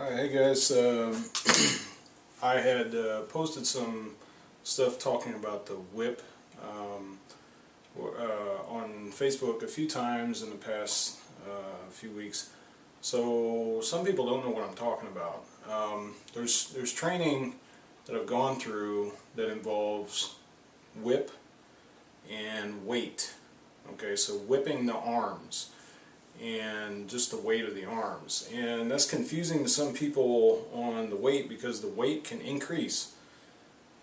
Hey guys, I had posted some stuff talking about the whip on Facebook a few times in the past few weeks. So some people don't know what I'm talking about. There's training that I've gone through that involves whip and weight. Okay, so whipping the arms and just the weight of the arms, and that's confusing to some people on the weight because the weight can increase.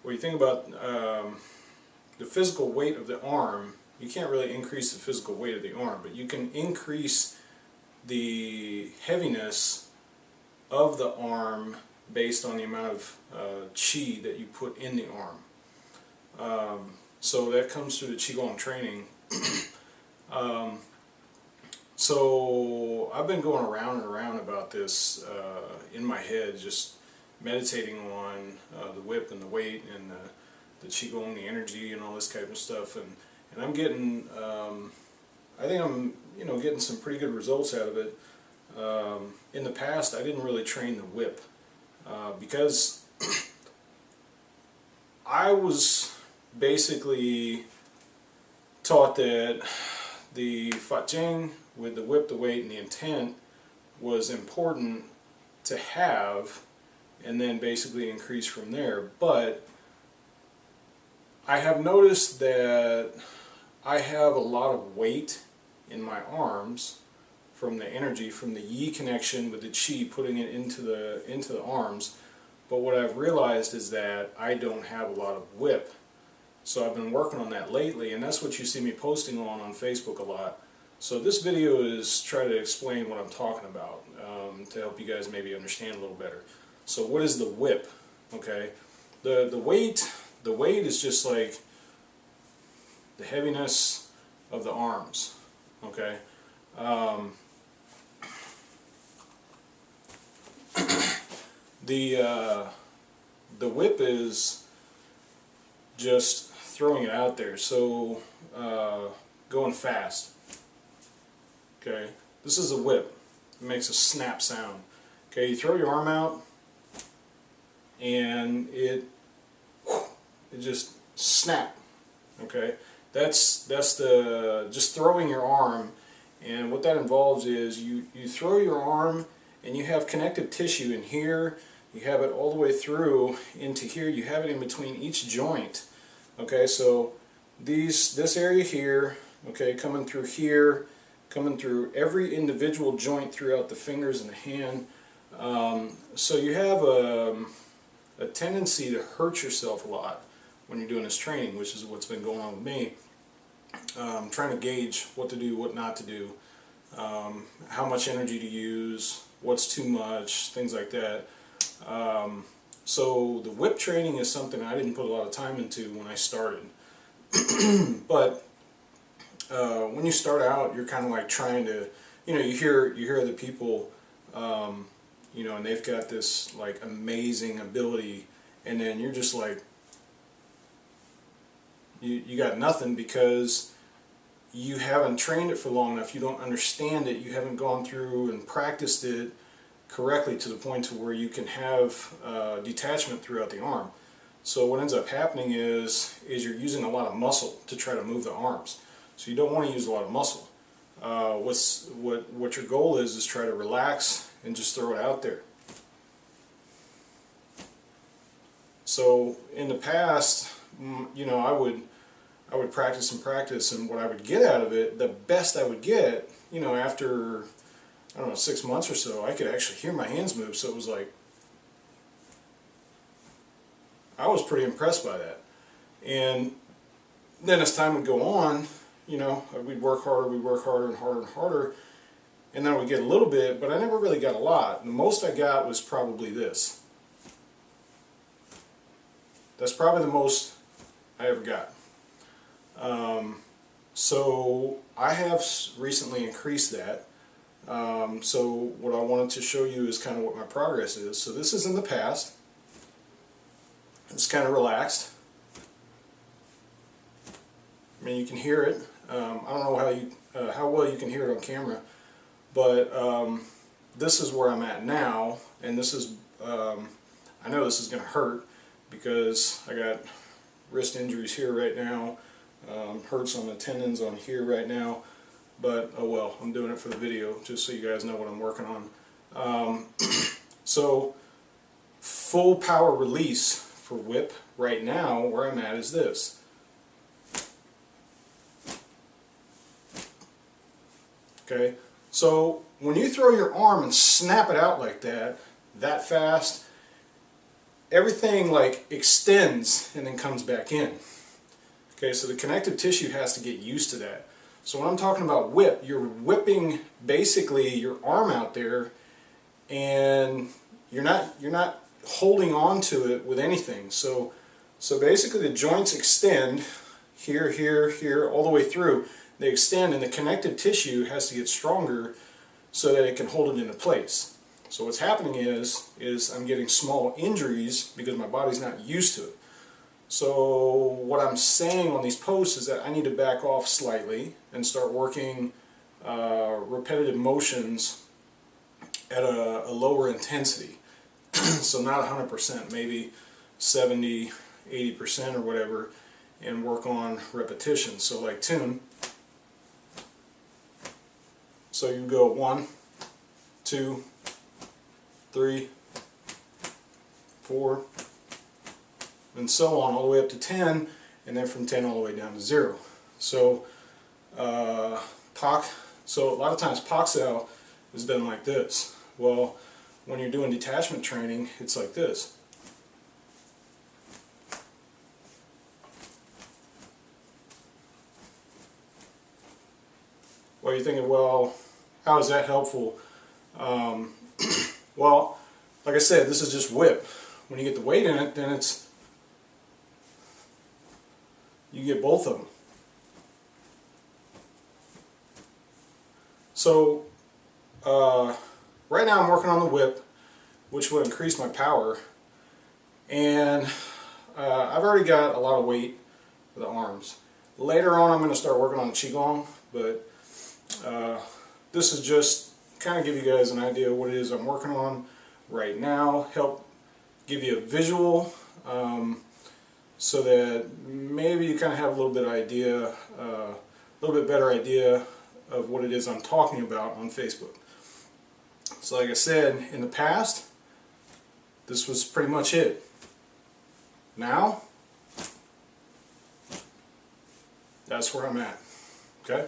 When you think about the physical weight of the arm, you can't really increase the physical weight of the arm, but you can increase the heaviness of the arm based on the amount of chi that you put in the arm. So that comes through the Qigong training. So I've been going around and around about this in my head, just meditating on the whip and the weight and the Qigong, the energy and all this kind of stuff, and I'm getting, I think I'm getting some pretty good results out of it. In the past I didn't really train the whip because I was basically taught that the Fat Jing with the whip, the weight, and the intent was important to have, and then basically increase from there. But I have noticed that I have a lot of weight in my arms from the energy, from the yi connection with the qi, putting it into the arms. But what I've realized is that I don't have a lot of whip. So I've been working on that lately, and that's what you see me posting on Facebook a lot. So this video is try to explain what I'm talking about to help you guys maybe understand a little better. So what is the whip? Okay, the weight is just like the heaviness of the arms. Okay, the whip is just throwing it out there. So going fast. Okay, this is a whip. It makes a snap sound. Okay, you throw your arm out and it just snap. Okay, that's the just throwing your arm, and what that involves is you throw your arm and you have connective tissue in here. You have it all the way through into here. You have it in between each joint. Okay, so this area here, okay, coming through here, coming through every individual joint throughout the fingers and the hand. So you have a tendency to hurt yourself a lot when you're doing this training, which is what's been going on with me. Trying to gauge what to do, what not to do, how much energy to use, what's too much, things like that. So the whip training is something I didn't put a lot of time into when I started. But when you start out, you're kind of like trying to, you hear other people, and they've got this like amazing ability, and then you're just like, you got nothing because you haven't trained it for long enough. You don't understand it. You haven't gone through and practiced it correctly to the point to where you can have detachment throughout the arm. So what ends up happening is you're using a lot of muscle to try to move the arms. So you don't want to use a lot of muscle. What your goal is try to relax and just throw it out there. So in the past, I would practice and practice, and what I would get out of it, the best I would get, after, I don't know, 6 months or so, I could actually hear my hands move. So it was like, I was pretty impressed by that. And then as time would go on, we'd work harder and harder and harder, and then we'd get a little bit, but I never really got a lot. The most I got was probably this. That's probably the most I ever got. So I have recently increased that. So what I wanted to show you is kind of what my progress is. So this is in the past. It's kind of relaxed. I mean, you can hear it. I don't know how well you can hear it on camera, but this is where I'm at now, and this is, I know this is going to hurt because I got wrist injuries here right now, hurts on the tendons on here right now, but oh well, I'm doing it for the video just so you guys know what I'm working on. So full power release for whip right now, where I'm at is this. Okay, so when you throw your arm and snap it out like that fast, everything like extends and then comes back in. Okay, so the connective tissue has to get used to that. So when I'm talking about whip, you're whipping basically your arm out there, and you're not holding on to it with anything. So basically the joints extend here, here, here, all the way through. They extend, and the connective tissue has to get stronger so that it can hold it into place. So what's happening is I'm getting small injuries because my body's not used to it. So what I'm saying on these posts is that I need to back off slightly and start working repetitive motions at a lower intensity. So not 100%, maybe 70, 80% or whatever, and work on repetitions. So like tune. So you go 1, 2, 3, 4, and so on, all the way up to 10, and then from 10 all the way down to 0. So so a lot of times Pak-Sao has been like this. Well, when you're doing detachment training, it's like this. Well, you're thinking, well, how is that helpful? Well, like I said, this is just whip. When you get the weight in it, then you get both of them. So right now I'm working on the whip, which will increase my power, and I've already got a lot of weight for the arms. Later on I'm going to start working on the Qigong, but this is just kind of give you guys an idea of what it is I'm working on right now, help give you a visual so that maybe you kind of have a little bit better idea of what it is I'm talking about on Facebook. So like I said, in the past, this was pretty much it. Now, that's where I'm at. Okay?